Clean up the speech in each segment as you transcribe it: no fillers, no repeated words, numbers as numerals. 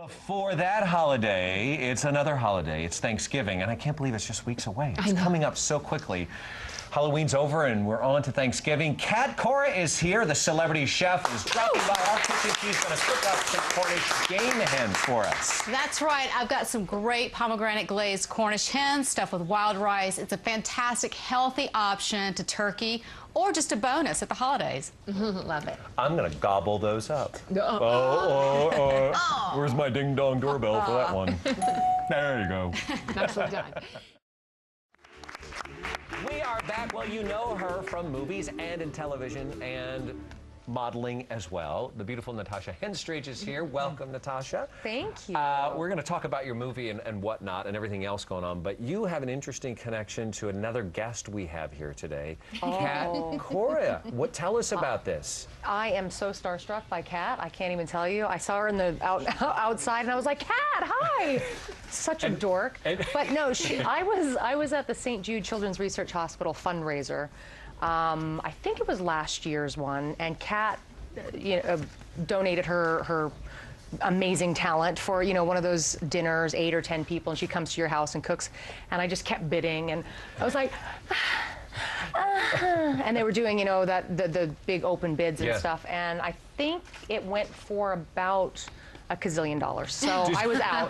For that holiday, it's another holiday. It's Thanksgiving, and I can't believe it's just weeks away. It's coming up so quickly. Halloween's over, and we're on to Thanksgiving. Kat.Cora is here. The celebrity chef is dropping by our kitchen. She's going to cook up some Cornish Game Hen for us. That's right. I've got some great pomegranate-glazed Cornish hens stuffed with wild rice. It's a fantastic, healthy option to turkey or just a bonus at the holidays. Love it. I'm going to gobble those up. Where's my ding-dong doorbell for that one? There you go. Nicely done. We are back. Well, you know her from movies and in television and modeling as well. The beautiful Natasha Henstridge is here. Welcome, Natasha. Thank you. We're going to talk about your movie and whatnot and everything else going on, but you have an interesting connection to another guest we have here today, Kat.Cora. Tell us about this. I am so starstruck by Kat. I can't even tell you. I saw her in the outside, and I was like, Kat, hi! Such a dork. But no, I was at the St. Jude Children's Research Hospital fundraiser. I think it was last year's one, and Kat donated her amazing talent for, one of those dinners, 8 or 10 people, and she comes to your house and cooks, and I just kept bidding, and I was like, and they were doing, the big open bids and stuff, and I think it went for about $1 gazillion. So I was out.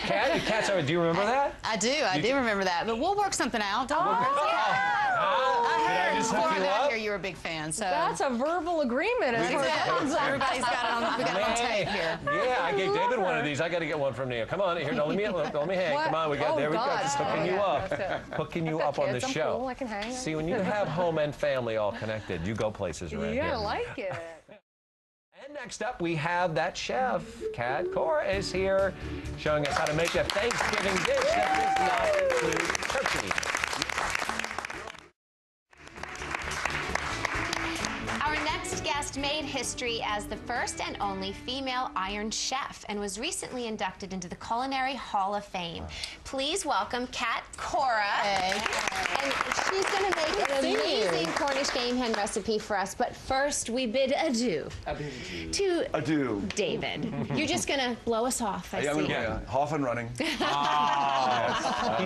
Kat, do you remember that? I do. I do remember that. But we'll work something out. Did I just hook you up? I hear you're a big fan. So that's a verbal agreement. Everybody's got it on. We got it on tape here. Yeah, I gave David one of these. I got to get one from Nia. Come on, here. Don't let me hang. What? Come on, we got there. We go. Just hooking you up, hooking you up on the show. Cool. I can hang. See, when you have home and family all connected, you go places around here. Yeah, I like it. And next up, we have that chef. Kat.Cora is here, showing us how to make a Thanksgiving dish that does not include turkey. Our next guest made history as the first and only female Iron Chef and was recently inducted into the Culinary Hall of Fame. Please welcome Kat.Cora. Hey. And she's going to make an amazing Cornish Game Hen recipe for us. But first, we bid adieu to David. You're just going to blow us off, I see. Yeah, off and running. He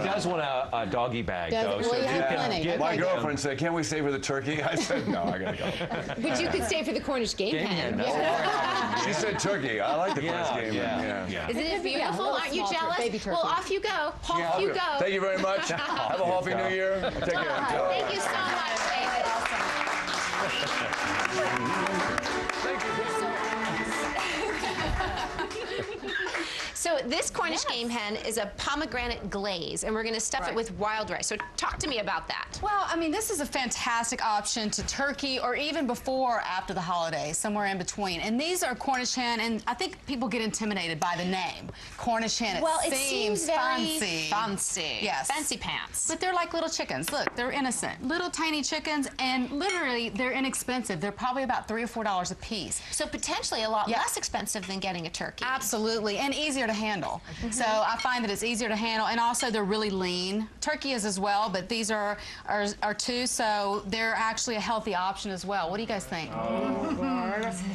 does want a doggy bag, though. Well, you have plenty. My girlfriend said, "Can't we stay for the turkey?" I said, "No, I gotta go." But you could stay for the Cornish Game Hen. She said turkey. I like the Cornish Game Hen. Isn't it beautiful? Aren't you jealous? Well, off you go. Off you go. Thank you very much. Have a happy New Year. Take care. Thank you so much, David. Thank you. So this Cornish Game Hen is a pomegranate glaze, and we're going to stuff it with wild rice. So talk to me about that. Well, I mean, this is a fantastic option to turkey or even before or after the holidays, somewhere in between. And these are Cornish hen, and I think people get intimidated by the name. Cornish hen, it seems very fancy. Yes. Fancy pants. But they're like little chickens. Look, they're innocent. Little tiny chickens, and literally, they're inexpensive. They're probably about $3 or $4 a piece. So potentially a lot less expensive than getting a turkey. Absolutely, and easier to handle. So I find that it's easier to handle, and also they're really lean. Turkey is as well, but these are too, so they're actually a healthy option as well. What do you guys think?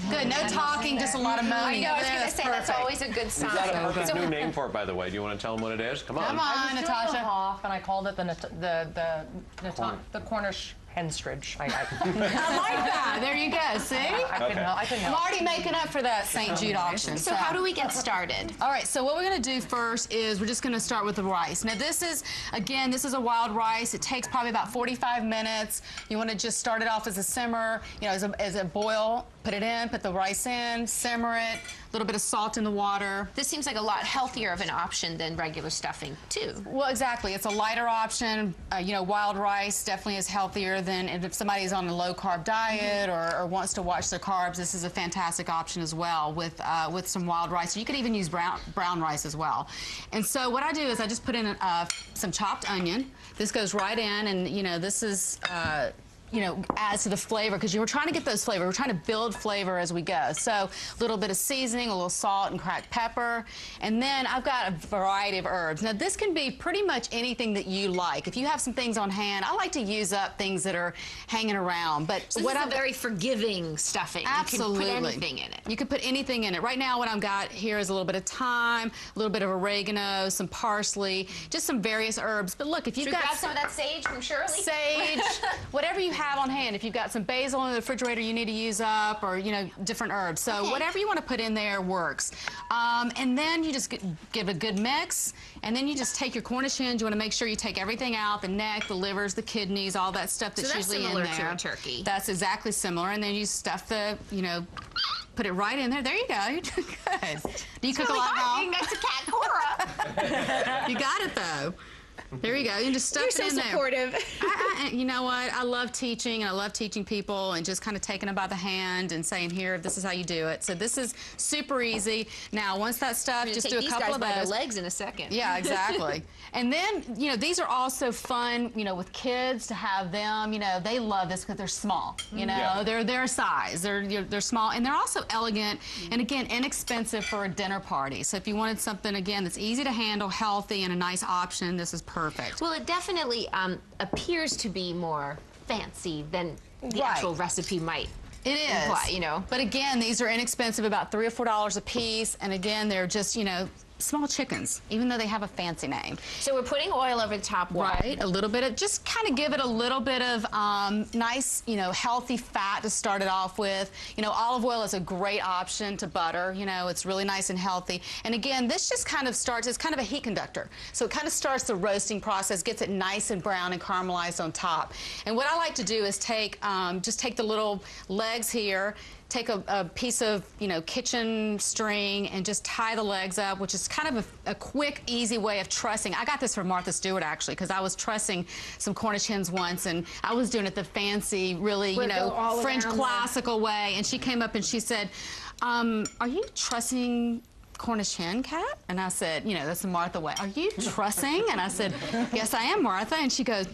Good, no talking, just a lot of moaning. I know, I was going to say, that's always a good sign. We've got a perfect new name for it, by the way. Do you want to tell them what it is? Come on. Come on, Natasha. And I called it the Cornish Henstridge. I like that. There you go. See? I couldn't help. I'm already making up for that St. Jude auction. So how do we get started? All right, so what we're going to do first is we're just going to start with the rice. Now this is, again, this is a wild rice. It takes probably about 45 minutes. You want to just start it off as a simmer, as a boil. Put it in, put the rice in, simmer it, a little bit of salt in the water. This seems like a lot healthier of an option than regular stuffing, too. Well, exactly. It's a lighter option. Wild rice definitely is healthier than if somebody's on a low-carb diet or wants to watch their carbs. This is a fantastic option as well with some wild rice. You could even use brown rice as well. And so what I do is I just put in some chopped onion. This goes right in, and this is you know, adds to the flavor, because we're trying to get those flavors. We're trying to build flavor as we go. So a little bit of seasoning, a little salt and cracked pepper, and then I've got a variety of herbs. Now this can be pretty much anything that you like. If you have some things on hand, I like to use up things that are hanging around. But so this is a very forgiving stuffing. Absolutely. You can put anything in it. You could put anything in it. Right now what I've got here is a little bit of thyme, a little bit of oregano, some parsley, just some various herbs. But look, if you've got some of that sage from Shirley? Sage, whatever you have on hand. If you've got some basil in the refrigerator you need to use up, or, you know, different herbs. So whatever you want to put in there works. And then you just give a good mix, and then you just take your Cornish hens. You want to make sure you take everything out, the neck, the livers, the kidneys, all that stuff that's usually in there. Similar to a turkey. That's exactly similar. And then you stuff the, you know, put it right in there. There you go. You're doing good. Do you cook a lot at home? Next to Cat Cora. You got it though. There you go. You just stuff You're it in so supportive. there. You know what? I love teaching, and I love teaching people, and just kind of taking them by the hand and saying, "Here, this is how you do it." So this is super easy. Now, once that stuff, just do a couple of those. By their legs in a second. Yeah, exactly. And then, you know, these are also fun, you know, with kids to have them. You know, they love this because they're small. You know, they're their size. They're small, and they're also elegant, and again, inexpensive for a dinner party. So if you wanted something again that's easy to handle, healthy, and a nice option, this is perfect. Well, it definitely appears to be more fancy than the actual recipe might imply, you know. But again, these are inexpensive, about $3 or $4 a piece, and again, they're just, you know, small chickens, even though they have a fancy name. So we're putting oil over the top. Right, a little bit of, just kind of give it a little bit of nice, you know, healthy fat to start it off with. You know, olive oil is a great option to butter. You know, it's really nice and healthy. And again, this just kind of starts, it's kind of a heat conductor. So it kind of starts the roasting process, gets it nice and brown and caramelized on top. And what I like to do is take, just take the little legs here, take a piece of, you know, kitchen string and just tie the legs up, which is kind of a quick, easy way of trussing. I got this from Martha Stewart, actually, because I was trussing some Cornish hens once, and I was doing it the fancy, really, you know, French classical way. And she came up and she said, are you trussing Cornish hen, Cat? And I said, you know, that's the Martha way. Are you trussing? And I said, yes, I am, Martha. And she goes,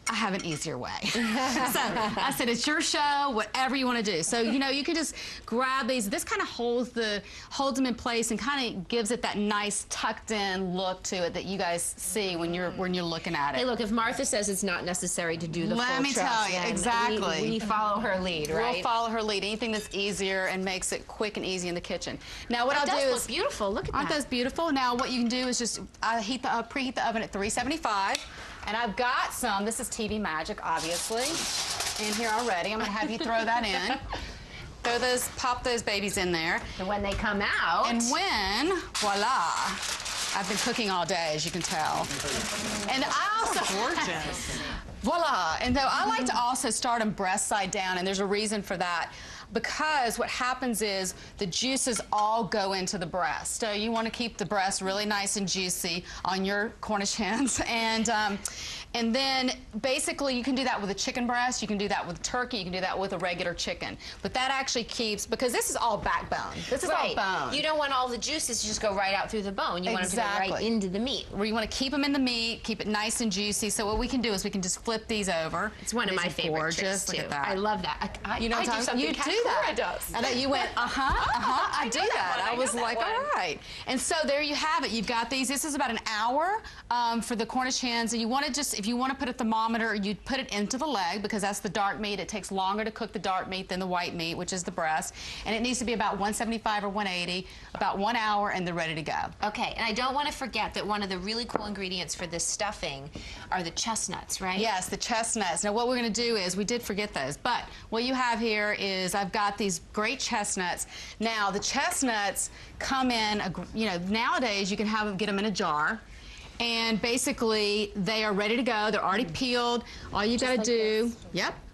I have an easier way. So I said, it's your show, whatever you want to do. So, you know, you can just grab these. This kind of holds them in place and kind of gives it that nice tucked in look to it that you guys see when you're looking at it. Hey, look, if Martha says it's not necessary to do the full Let me tell you, exactly. We follow her lead, right? We'll follow her lead. Anything that's easier and makes it quick and easy in the kitchen. Now, what I'll do is, look beautiful. Look at that. Aren't those beautiful? Now, what you can do is just preheat the oven at 375. And I've got some, this is TV magic, obviously, in here already. I'm gonna have you throw that in. Pop those babies in there. And when they come out. And when, voila. I've been cooking all day, as you can tell. And I also, gorgeous. Voila. And though I like to also start them breast side down, and there's a reason for that. Because what happens is the juices all go into the breast. So you want to keep the breast really nice and juicy on your Cornish hens. And then basically you can do that with a chicken breast, you can do that with turkey, you can do that with a regular chicken. But that actually keeps, because this is all backbone. This is all bone. You don't want all the juices to just go right out through the bone. You want them to go right into the meat. Where you want to keep them in the meat, keep it nice and juicy. So what we can do is we can just flip these over. It's one of my favorite tricks, too. Look at that. I love that. You know what I'm talking about? You do that. I know you went, I do that. I was like, all right. And so there you have it. You've got these. This is about an hour for the Cornish hens. And you want to just, if you want to put a thermometer, you put it into the leg, because that's the dark meat. It takes longer to cook the dark meat than the white meat, which is the breast. And it needs to be about 175 or 180, about 1 hour, and they're ready to go. Okay, and I don't want to forget that one of the really cool ingredients for this stuffing are the chestnuts, right? Yes, the chestnuts. Now what we're going to do is, we did forget those, but what you have here is I've got these great chestnuts. Now the chestnuts come in, you know, nowadays you can get them in a jar. And basically, they are ready to go. They're already peeled. All you got to do,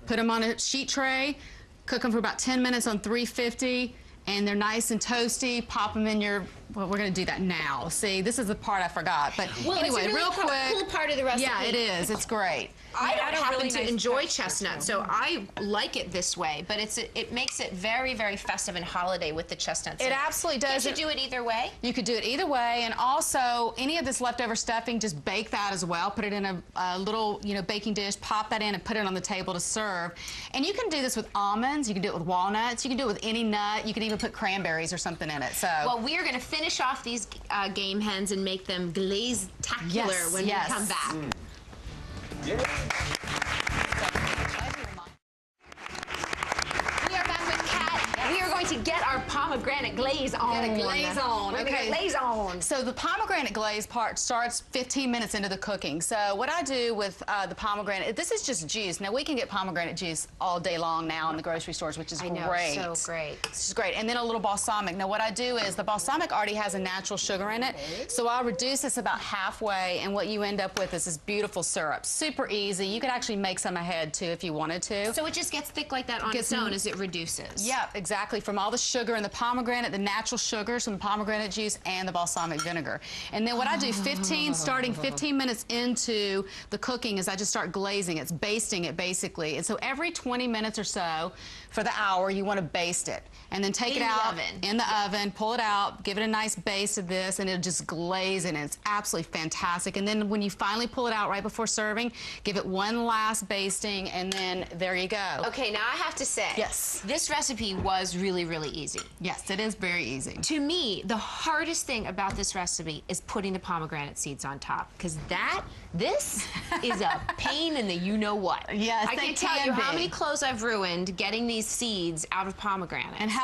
put them on a sheet tray, cook them for about 10 minutes on 350, and they're nice and toasty. Pop them in your Well, we're going to do that now. See, this is the part I forgot. But well, anyway, it's a really real quick. cool part of the recipe. Yeah, it is. It's great. I don't happen to enjoy chestnut, so I like it this way. But it makes it very, very festive and holiday with the chestnuts. It absolutely does. Can't you do it either way? You could do it either way, and also any of this leftover stuffing, just bake that as well. Put it in a little, baking dish, pop that in, and put it on the table to serve. And you can do this with almonds. You can do it with walnuts. You can do it with any nut. You can even put cranberries or something in it. So. Well, we are going to finish off these game hens and make them glazed-tacular when we come back. Yeah. We are back with Kat. We are going to get our pomegranate glaze on. Get a glaze on. Okay. Glaze on. So the pomegranate glaze part starts 15 minutes into the cooking. So what I do with the pomegranate, this is just juice. Now we can get pomegranate juice all day long now in the grocery stores, which is great. So great. This is great. And then a little balsamic. Now what I do is the balsamic already has a natural sugar in it, so I'll reduce this about halfway, and what you end up with is this beautiful syrup. Super easy. You could actually make some ahead too if you wanted to. So it just gets thick like that on its own as it reduces. Yeah, exactly. From all the sugar in the pomegranate, the natural sugars from the pomegranate juice and the balsamic vinegar. And then what I do starting 15 minutes into the cooking is I just start glazing it, basting it basically. And so every 20 minutes or so for the hour, you want to baste it. And then take it out in the oven, pull it out, give it a nice baste of this, and it'll just glaze it, and it's absolutely fantastic. And then when you finally pull it out right before serving, give it one last basting, and then there you go. Okay, now I have to say, yes, this recipe was really, really easy. Yes, it is very easy. To me, the hardest thing about this recipe is putting the pomegranate seeds on top, because this is a pain in the you-know-what. Yes, I can't tell you how many clothes I've ruined getting these seeds out of pomegranate. And how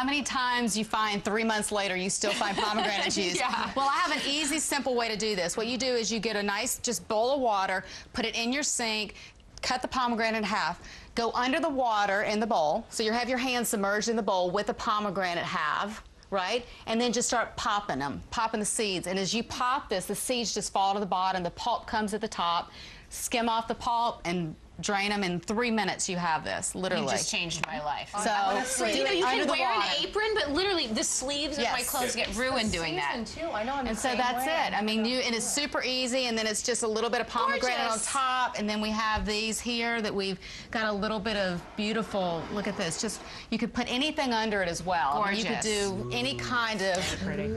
many times you find 3 months later you still find pomegranate juice. Yeah. Well, I have an easy, simple way to do this. What you do is you get a nice just bowl of water, put it in your sink, cut the pomegranate in half, go under the water in the bowl, so you have your hands submerged in the bowl with the pomegranate half, right? And then just start popping the seeds. And as you pop this, the seeds just fall to the bottom, the pulp comes at the top, skim off the pulp, and drain them. In 3 minutes. You have this, literally. You just changed my life. So you can wear an apron, but literally the sleeves of my clothes get ruined doing that. Too. I know. And so that's it. I mean, and it's super easy. And then it's just a little bit of pomegranate on top. And then we have these here that we've got a little bit of beautiful. Look at this. Just you could put anything under it as well. Gorgeous. You could do any kind of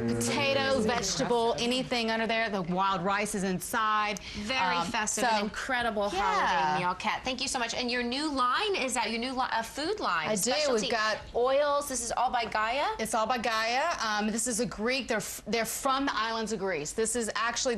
potato, vegetable, anything under there. The wild rice is inside. Very festive, an incredible holiday meal, Kat. Thank you so much. And your new line, is that your new food line? I do. We've got oils. This is all by Gaea? It's all by Gaea. This is a Greek. They're from the islands of Greece. This is actually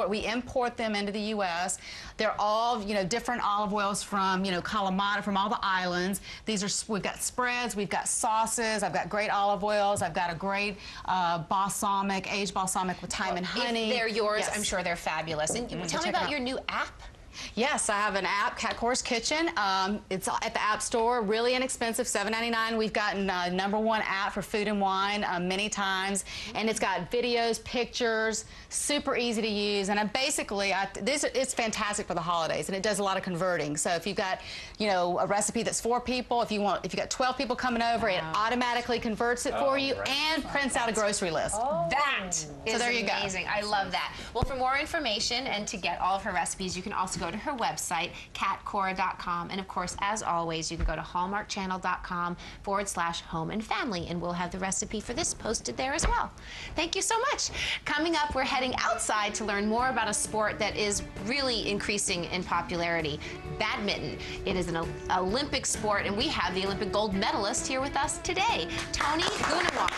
we import them into the U.S. They're all, different olive oils from, Kalamata, from all the islands. We've got spreads, we've got sauces, I've got great olive oils, I've got a great balsamic, aged balsamic with thyme and honey. If they're yours, I'm sure they're fabulous. And tell me about your new app. Yes, I have an app, Cora's Kitchen. It's at the App Store, really inexpensive, $7.99. We've gotten #1 app for food and wine many times, and it's got videos, pictures, super easy to use. And it's fantastic for the holidays, and it does a lot of converting. So if you've got, a recipe that's 4 people, if you got 12 people coming over, it automatically converts it for you and prints out a grocery list. That is amazing. I love that. Well, for more information and to get all of her recipes, you can also go to her website, CatCora.com. And of course, as always, you can go to HallmarkChannel.com/Home&Family, and we'll have the recipe for this posted there as well. Thank you so much. Coming up, we're heading outside to learn more about a sport that is really increasing in popularity, badminton. It is an Olympic sport, and we have the Olympic gold medalist here with us today, Tony Gunawar.